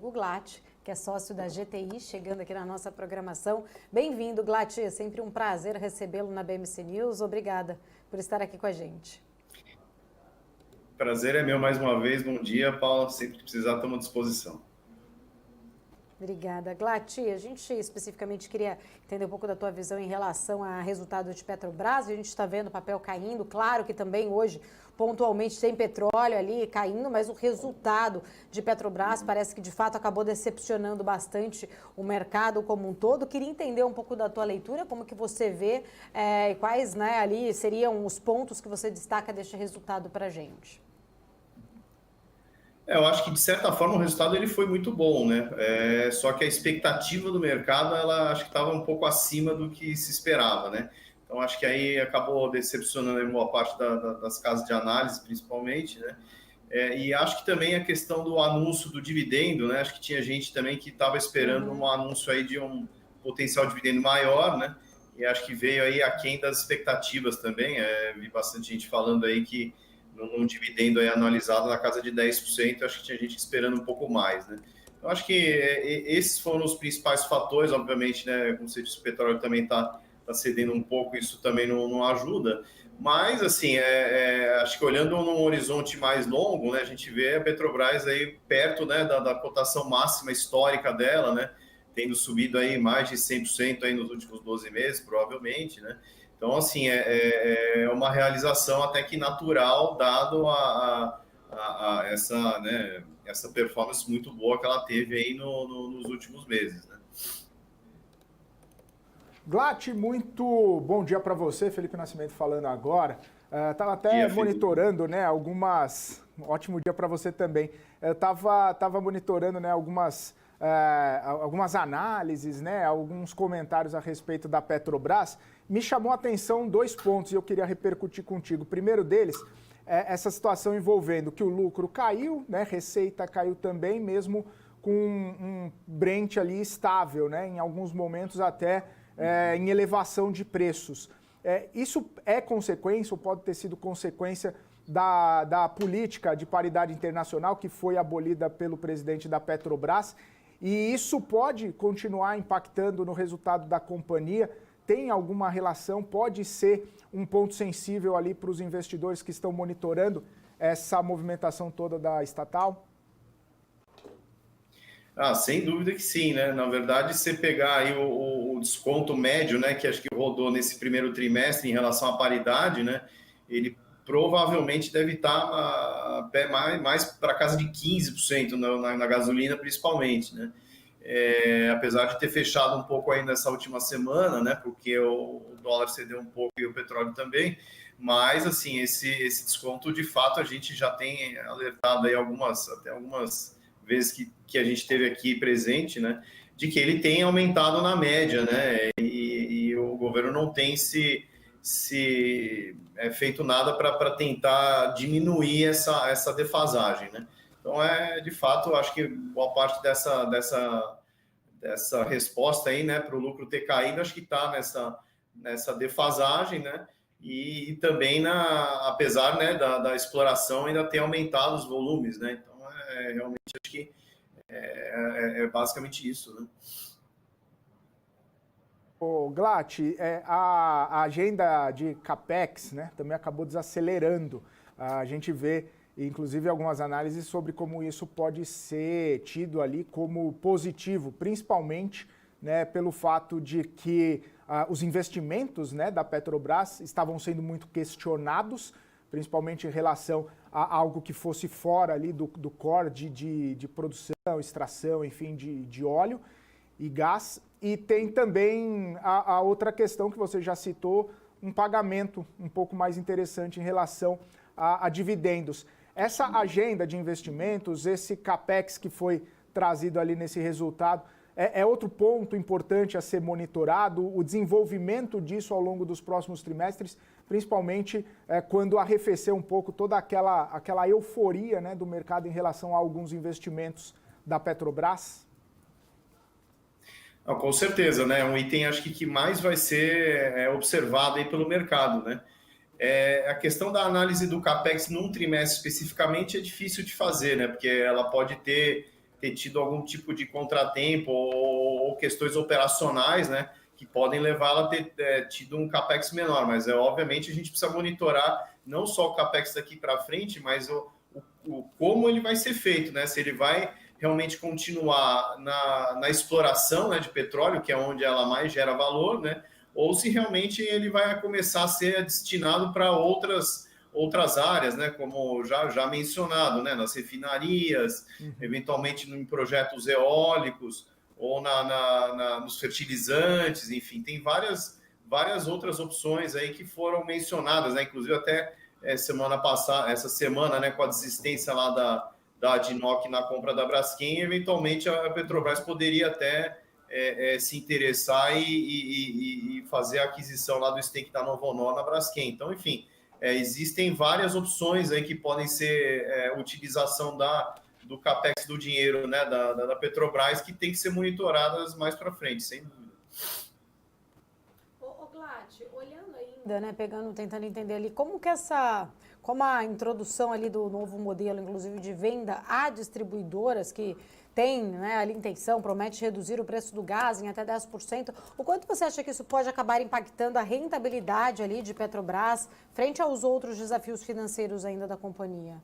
Rodrigo Glatti, que é sócio da GTI, chegando aqui na nossa programação. Bem-vindo, Glatti, é sempre um prazer recebê-lo na BMC News. Obrigada por estar aqui com a gente. Prazer é meu mais uma vez. Bom dia, Paula. Sempre que precisar, estamos à disposição. Obrigada. Glatti, a gente especificamente queria entender um pouco da tua visão em relação a resultado de Petrobras. A gente está vendo o papel caindo, claro que também hoje pontualmente tem petróleo ali caindo, mas o resultado de Petrobras parece que de fato acabou decepcionando bastante o mercado como um todo. Queria entender um pouco da tua leitura, como que você vê e quais, né, ali seriam os pontos que você destaca deste resultado para a gente. Eu acho que, de certa forma, o resultado ele foi muito bom, né? Só que a expectativa do mercado, ela acho que estava um pouco acima do que se esperava, né? Então, acho que aí acabou decepcionando em boa parte das casas de análise, principalmente, né? E acho que também a questão do anúncio do dividendo, né? Acho que tinha gente também que estava esperando um anúncio aí de um potencial dividendo maior, né? E acho que veio aí aquém das expectativas também. Vi bastante gente falando aí que num dividendo aí analisado na casa de 10%, acho que tinha gente esperando um pouco mais, né? Então, acho que esses foram os principais fatores, obviamente, né? Como você disse, o petróleo também está cedendo um pouco, isso também não ajuda. Mas, assim, acho que olhando num horizonte mais longo, né, a gente vê a Petrobras aí perto, né, da cotação máxima histórica dela, né? Tendo subido aí mais de 100% aí nos últimos 12 meses, provavelmente, né? Então, assim, é uma realização até que natural, dado essa, né, essa performance muito boa que ela teve aí nos últimos meses, né? Glatti, muito bom dia para você, Felipe Nascimento falando agora. Estava até Dia, monitorando, né, algumas... Ótimo dia para você também. Eu estava monitorando, né, algumas análises, né, alguns comentários a respeito da Petrobras. Me chamou a atenção 2 pontos e eu queria repercutir contigo. O primeiro deles é essa situação envolvendo que o lucro caiu, né, receita caiu também, mesmo com um Brent ali estável, né, em alguns momentos até em elevação de preços. Isso é consequência, ou pode ter sido consequência da política de paridade internacional que foi abolida pelo presidente da Petrobras, e isso pode continuar impactando no resultado da companhia? Tem alguma relação? Pode ser um ponto sensível ali para os investidores que estão monitorando essa movimentação toda da estatal? Sem dúvida que sim, né? Na verdade, se você pegar aí o desconto médio, né, que acho que rodou nesse primeiro trimestre em relação à paridade, né, ele provavelmente deve estar mais para casa de 15% na gasolina, principalmente, né? Apesar de ter fechado um pouco aí nessa última semana, né, porque o dólar cedeu um pouco e o petróleo também, mas, assim, esse desconto, de fato, a gente já tem alertado aí algumas vezes que a gente teve aqui presente, né, de que ele tem aumentado na média, né, e o governo não tem se feito nada para tentar diminuir essa defasagem, né. Então, de fato, acho que boa parte dessa resposta aí, né, para o lucro ter caído, acho que está nessa defasagem, né, e também apesar, né, da exploração ainda ter aumentado os volumes, né, então realmente acho que é basicamente isso, né. O Glatti, a agenda de CAPEX, né, também acabou desacelerando. A gente vê, inclusive, algumas análises sobre como isso pode ser tido ali como positivo, principalmente, né, pelo fato de que os investimentos, né, da Petrobras estavam sendo muito questionados, principalmente em relação a algo que fosse fora ali do core de produção, extração, enfim, de óleo e gás. E tem também a outra questão que você já citou, um pagamento um pouco mais interessante em relação a dividendos. Essa agenda de investimentos, esse CAPEX que foi trazido ali nesse resultado, é outro ponto importante a ser monitorado, o desenvolvimento disso ao longo dos próximos trimestres, principalmente quando arrefecer um pouco toda aquela euforia, né, do mercado em relação a alguns investimentos da Petrobras? Com certeza, né? Um item acho que mais vai ser observado aí pelo mercado, né? A questão da análise do CAPEX num trimestre especificamente é difícil de fazer, né? Porque ela pode ter ter tido algum tipo de contratempo ou questões operacionais, né, que podem levá-la a ter tido um capex menor, mas obviamente a gente precisa monitorar não só o capex daqui para frente, mas como ele vai ser feito, né, se ele vai realmente continuar na exploração, né, de petróleo, que é onde ela mais gera valor, né, ou se realmente ele vai começar a ser destinado para outras áreas, né, como já mencionado, né, nas refinarias, eventualmente em projetos eólicos, ou nos fertilizantes, enfim, tem várias outras opções aí que foram mencionadas, né, inclusive até essa semana, né, com a desistência lá da ADNOC na compra da Braskem, eventualmente a Petrobras poderia até se interessar e fazer a aquisição lá do stake da Novonor na Braskem. Então, enfim, existem várias opções aí que podem ser utilização do capex do dinheiro, né, da Petrobras, que tem que ser monitoradas mais para frente, sem dúvida. Glat, olhando ainda, né, tentando entender ali como a introdução ali do novo modelo, inclusive de venda a distribuidoras que tem, né, ali intenção, promete reduzir o preço do gás em até 10%. O quanto você acha que isso pode acabar impactando a rentabilidade ali de Petrobras frente aos outros desafios financeiros ainda da companhia?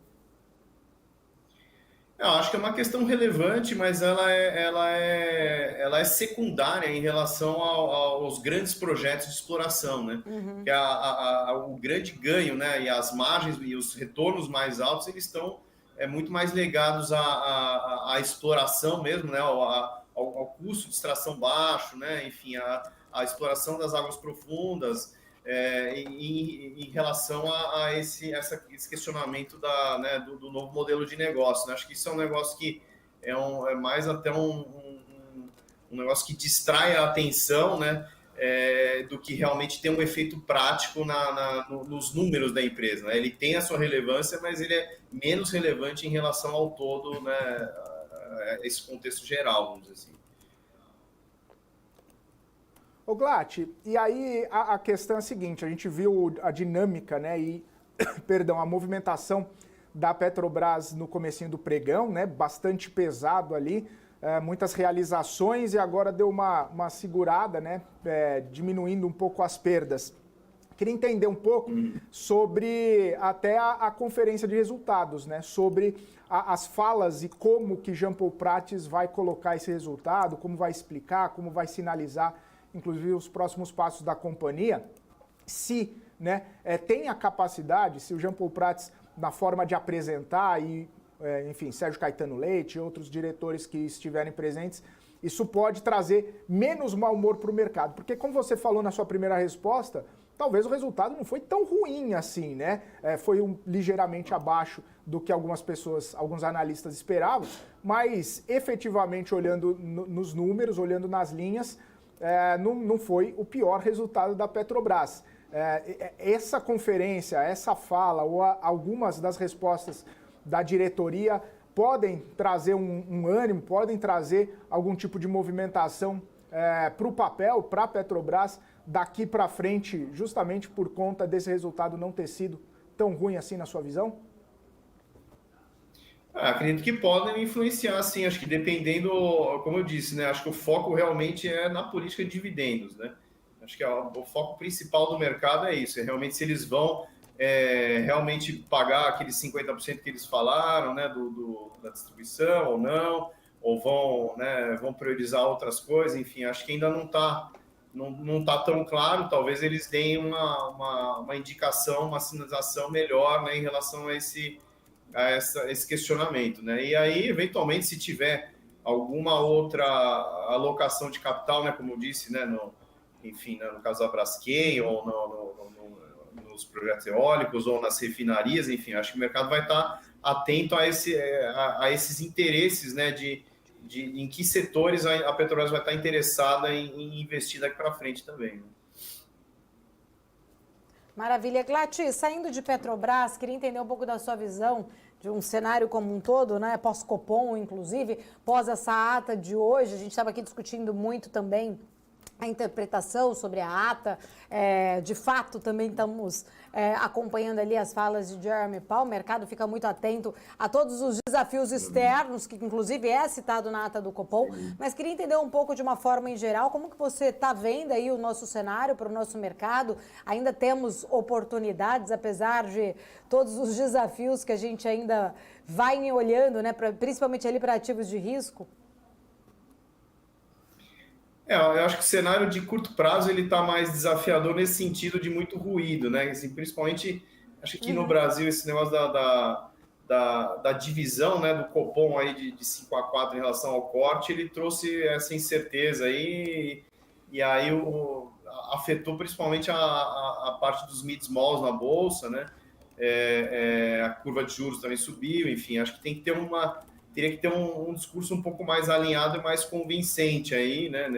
Eu acho que é uma questão relevante, mas ela é secundária em relação aos grandes projetos de exploração, né? Que o grande ganho, né, e as margens e os retornos mais altos, eles estão muito mais ligados à exploração mesmo, né, ao custo de extração baixo, né, enfim, à exploração das águas profundas, em relação a esse questionamento do novo modelo de negócio, né? Acho que isso é um negócio que é mais até um negócio que distrai a atenção, né? Do que realmente tem um efeito prático nos números da empresa, né? Ele tem a sua relevância, mas ele é menos relevante em relação ao todo, né? Esse contexto geral, vamos dizer assim. Ô Glat, e aí a questão é a seguinte, a gente viu a dinâmica, né, perdão, a movimentação da Petrobras no comecinho do pregão, né, bastante pesado ali, muitas realizações e agora deu uma segurada, né, diminuindo um pouco as perdas. Queria entender um pouco sobre até a conferência de resultados, né, sobre as falas e como que Jean Paul Prats vai colocar esse resultado, como vai explicar, como vai sinalizar inclusive os próximos passos da companhia, se, né, tem a capacidade, se o Jean Paul Prats, na forma de apresentar, enfim, Sérgio Caetano Leite e outros diretores que estiverem presentes, isso pode trazer menos mau humor para o mercado. Porque, como você falou na sua primeira resposta, talvez o resultado não foi tão ruim assim, né? Foi ligeiramente abaixo do que alguns analistas esperavam, mas efetivamente olhando nos números, olhando nas linhas, não foi o pior resultado da Petrobras. Essa conferência, essa fala ou algumas das respostas da diretoria podem trazer um ânimo, podem trazer algum tipo de movimentação para o papel, para a Petrobras, daqui para frente, justamente por conta desse resultado não ter sido tão ruim assim na sua visão? Acredito que podem influenciar, sim. Acho que dependendo, como eu disse, né? Acho que o foco realmente é na política de dividendos, né? Acho que o foco principal do mercado é isso, é realmente se eles vão realmente pagar aqueles 50% que eles falaram, né? Da distribuição ou não, ou vão priorizar outras coisas, enfim, acho que ainda não tá tão claro. Talvez eles deem uma indicação, uma sinalização melhor, né, em relação a esse questionamento, né? E aí, eventualmente, se tiver alguma outra alocação de capital, né, como eu disse, né, no caso da Braskem, ou nos projetos eólicos, ou nas refinarias, enfim, acho que o mercado vai estar atento a esses interesses, né, em que setores a Petrobras vai estar interessada em investir daqui para frente também, né? Maravilha. Glat, saindo de Petrobras, queria entender um pouco da sua visão de um cenário como um todo, né? Pós-Copom, inclusive, pós essa ata de hoje. A gente estava aqui discutindo muito também a interpretação sobre a ata. De fato, também estamos acompanhando ali as falas de Jeremy Powell. O mercado fica muito atento a todos os desafios externos, que inclusive é citado na ata do Copom. Mas queria entender um pouco de uma forma em geral, como que você está vendo aí o nosso cenário para o nosso mercado? Ainda temos oportunidades, apesar de todos os desafios que a gente ainda vai olhando, né, principalmente ali para ativos de risco? Eu acho que o cenário de curto prazo ele está mais desafiador nesse sentido de muito ruído, né? Assim, principalmente, acho que no Brasil esse negócio da divisão, né, do Copom aí de 5 a 4 em relação ao corte, ele trouxe essa incerteza aí e aí afetou principalmente a parte dos mid-smalls na bolsa, né? A curva de juros também subiu, enfim, acho que tem que ter teria que ter um discurso um pouco mais alinhado e mais convincente aí, né,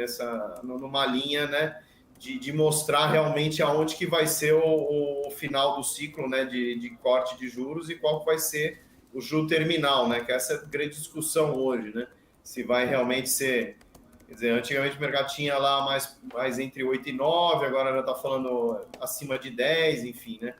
numa linha, né, de mostrar realmente aonde que vai ser o final do ciclo, né, de corte de juros e qual vai ser o juro terminal, né, que essa é a grande discussão hoje, né, se vai realmente ser, quer dizer, antigamente o mercado tinha lá mais entre 8 e 9, agora já está falando acima de 10, enfim, né,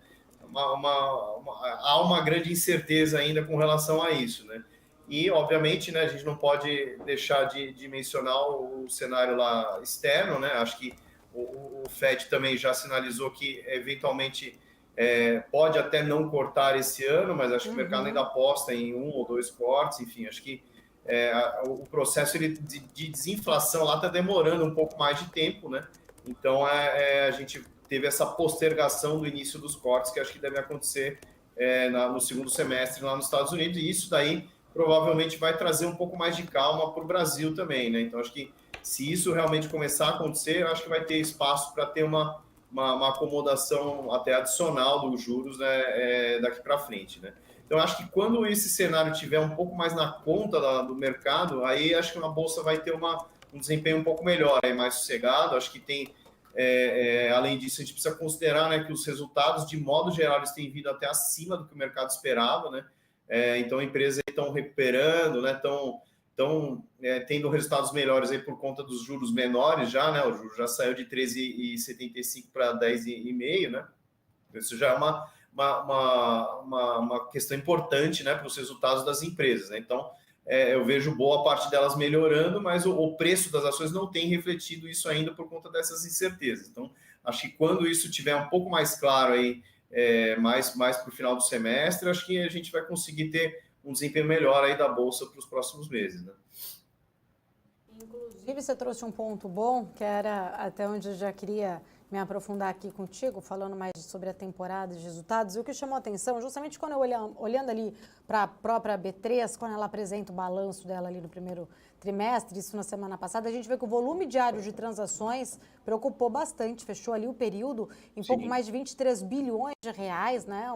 há uma grande incerteza ainda com relação a isso, né. E, obviamente, né, a gente não pode deixar de mencionar o cenário lá externo, né? Acho que o Fed também já sinalizou que, eventualmente, pode até não cortar esse ano, mas acho que o mercado ainda aposta em 1 ou 2 cortes, enfim, acho que o processo de desinflação lá está demorando um pouco mais de tempo, né? Então, a gente teve essa postergação do início dos cortes, que acho que deve acontecer no segundo semestre lá nos Estados Unidos, e isso daí provavelmente vai trazer um pouco mais de calma para o Brasil também, né? Então, acho que se isso realmente começar a acontecer, eu acho que vai ter espaço para ter uma acomodação até adicional dos juros, né, daqui para frente, né? Então, acho que quando esse cenário tiver um pouco mais na conta do mercado, aí acho que a Bolsa vai ter um desempenho um pouco melhor, aí, mais sossegado. Acho que tem, além disso, a gente precisa considerar, né, que os resultados, de modo geral, eles têm vindo até acima do que o mercado esperava, né? Então, empresas estão recuperando, né? Estão tendo resultados melhores aí por conta dos juros menores já, né? O juro já saiu de 13,75 para 10,5, né? Isso já é uma questão importante, né, para os resultados das empresas, né? Então, eu vejo boa parte delas melhorando, mas o preço das ações não tem refletido isso ainda por conta dessas incertezas. Então, acho que quando isso tiver um pouco mais claro aí, mais para o final do semestre, acho que a gente vai conseguir ter um desempenho melhor aí da Bolsa para os próximos meses, né? Inclusive, você trouxe um ponto bom, que era até onde eu já queria me aprofundar aqui contigo, falando mais sobre a temporada de resultados. E o que chamou a atenção, justamente quando eu olhando ali para a própria B3, quando ela apresenta o balanço dela ali no primeiro trimestre, isso na semana passada, a gente vê que o volume diário de transações preocupou bastante, fechou ali o período em pouco mais de 23 bilhões de reais, né?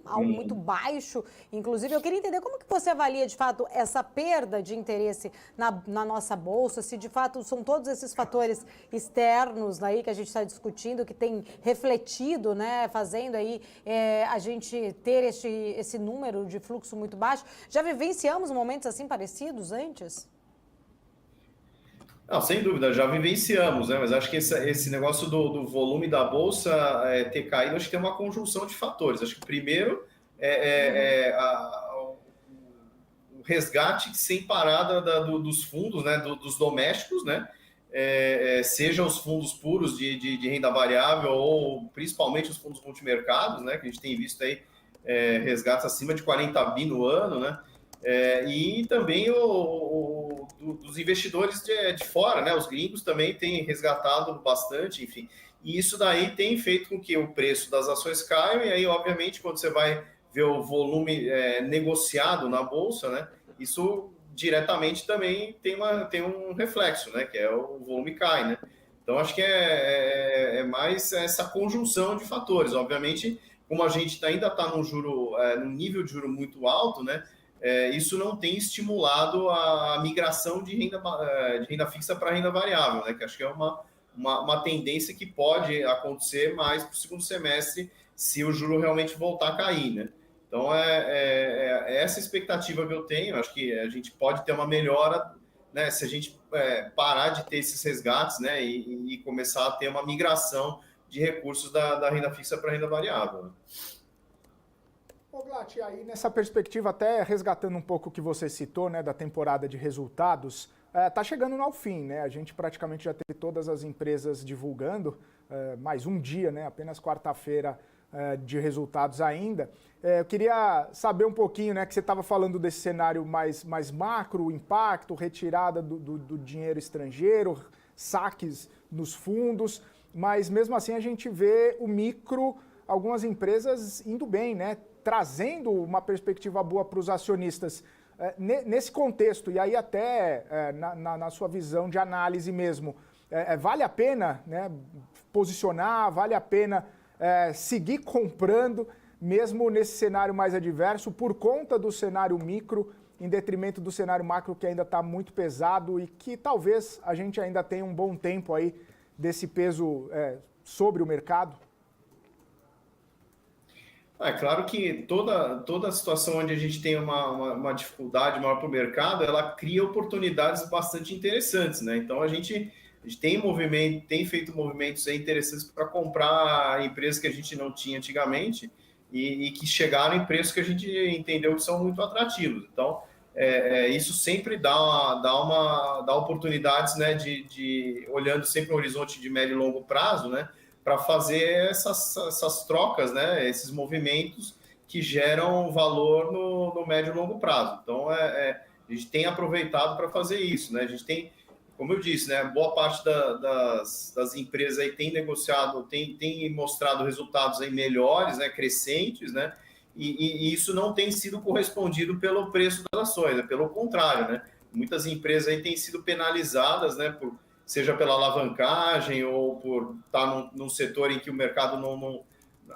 Algo muito baixo. Inclusive, eu queria entender como que você avalia, de fato, essa perda de interesse na nossa Bolsa, se de fato são todos esses fatores externos aí que a gente está discutindo, que tem refletido, né, fazendo aí a gente ter esse número de fluxo muito baixo. Já vivenciamos momentos assim parecidos antes? Não, sem dúvida, já vivenciamos, né? Mas acho que esse negócio do volume da Bolsa ter caído, acho que tem uma conjunção de fatores. Acho que primeiro o resgate sem parada dos fundos, né? Dos domésticos, né? Seja os fundos puros de renda variável ou principalmente os fundos multimercados, né? Que a gente tem visto aí resgates acima de 40 bi no ano, né? E também dos investidores de fora, né? Os gringos também têm resgatado bastante, enfim. E isso daí tem feito com que o preço das ações caia, e aí, obviamente, quando você vai ver o volume negociado na Bolsa, né? Isso diretamente também tem um reflexo, né? Que é o volume cai, né? Então, acho que é mais essa conjunção de fatores. Obviamente, como a gente ainda está num nível de juro muito alto, né? Isso não tem estimulado a migração de renda fixa para renda variável, né? Que acho que é uma tendência que pode acontecer mais para o segundo semestre se o juro realmente voltar a cair, né? Então, essa expectativa que eu tenho. Acho que a gente pode ter uma melhora né, se a gente parar de ter esses resgates, né, e começar a ter uma migração de recursos da renda fixa para a renda variável. Né? Ô, Glatt, aí nessa perspectiva, até resgatando um pouco o que você citou, né, da temporada de resultados, tá chegando ao fim, né? A gente praticamente já teve todas as empresas divulgando, mais um dia, né, apenas quarta-feira de resultados ainda. Eu queria saber um pouquinho, né, que você estava falando desse cenário mais macro, impacto, retirada do dinheiro estrangeiro, saques nos fundos, mas mesmo assim a gente vê o micro, algumas empresas indo bem, né? Trazendo uma perspectiva boa para os acionistas. Nesse contexto, e aí até na sua visão de análise mesmo, vale a pena, né, posicionar, vale a pena seguir comprando, mesmo nesse cenário mais adverso, por conta do cenário micro, em detrimento do cenário macro que ainda está muito pesado e que talvez a gente ainda tenha um bom tempo aí desse peso sobre o mercado? É claro que toda situação onde a gente tem uma dificuldade maior para o mercado, ela cria oportunidades bastante interessantes, né? Então a gente tem feito movimentos interessantes para comprar empresas que a gente não tinha antigamente e que chegaram em preços que a gente entendeu que são muito atrativos. Então isso sempre dá oportunidades, né? De olhando sempre um horizonte de médio e longo prazo, né? Para fazer essas trocas, né? Esses movimentos que geram valor no médio e longo prazo. Então, a gente tem aproveitado para fazer isso, né? A gente tem, como eu disse, né? Boa parte das empresas aí tem negociado, tem mostrado resultados aí melhores, né? Crescentes, né? E isso não tem sido correspondido pelo preço das ações, né? Pelo contrário, né? Muitas empresas aí têm sido penalizadas, né? Seja pela alavancagem ou por estar num setor em que o mercado não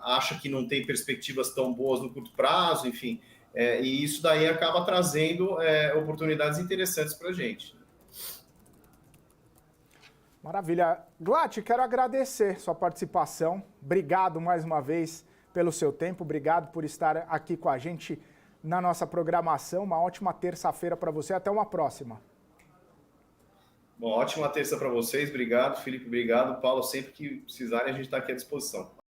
acha que não tem perspectivas tão boas no curto prazo, enfim. E isso daí acaba trazendo oportunidades interessantes para a gente. Maravilha. Glatt, quero agradecer sua participação. Obrigado mais uma vez pelo seu tempo. Obrigado por estar aqui com a gente na nossa programação. Uma ótima terça-feira para você. Até uma próxima. Bom, ótima terça para vocês. Obrigado, Felipe. Obrigado, Paulo. Sempre que precisarem, a gente está aqui à disposição.